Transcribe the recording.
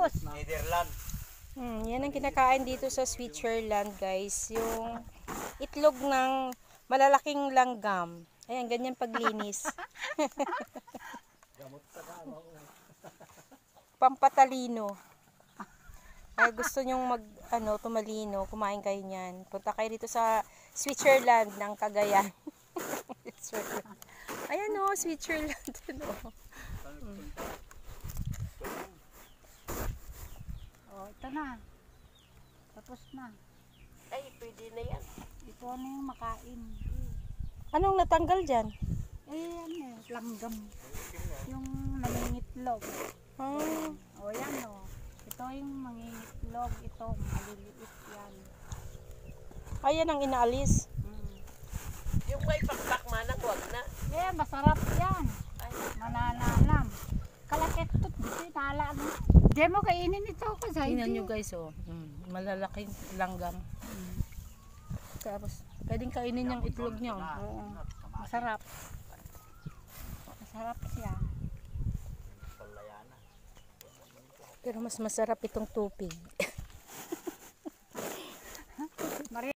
Tapos. Netherlands. Yan ang kinakain dito sa Switzerland, guys. Yung itlog ng malalaking langgam. Ayan, ganyan paglinis. Pampatalino. Ay, gusto nyong tumalino, kumain kayo niyan. Punta kayo dito sa Switzerland ng Cagayan. Switzerland. Ayan o, Switzerland. Oh, ito na. Tapos na. Ay, pwede na yan. Ito na yung makain. Anong natanggal dyan? Langgam. Yung nangingitlog. Ah, O yan o. Ito yung mangingitlog. Ito, maliliit yan. ayan ang inaalis. Yung may pakpak manang, wag na. Masarap yan. Manananam. Kalakit tot, dito nala. Di mo kainin ito kasi. Tingnan nyo guys, oh. Malalaking langgam. Tapos, pwedeng kainin yung itlog niya. Oo. Masarap. Masarap siya. Pero mas masarap itong tupig.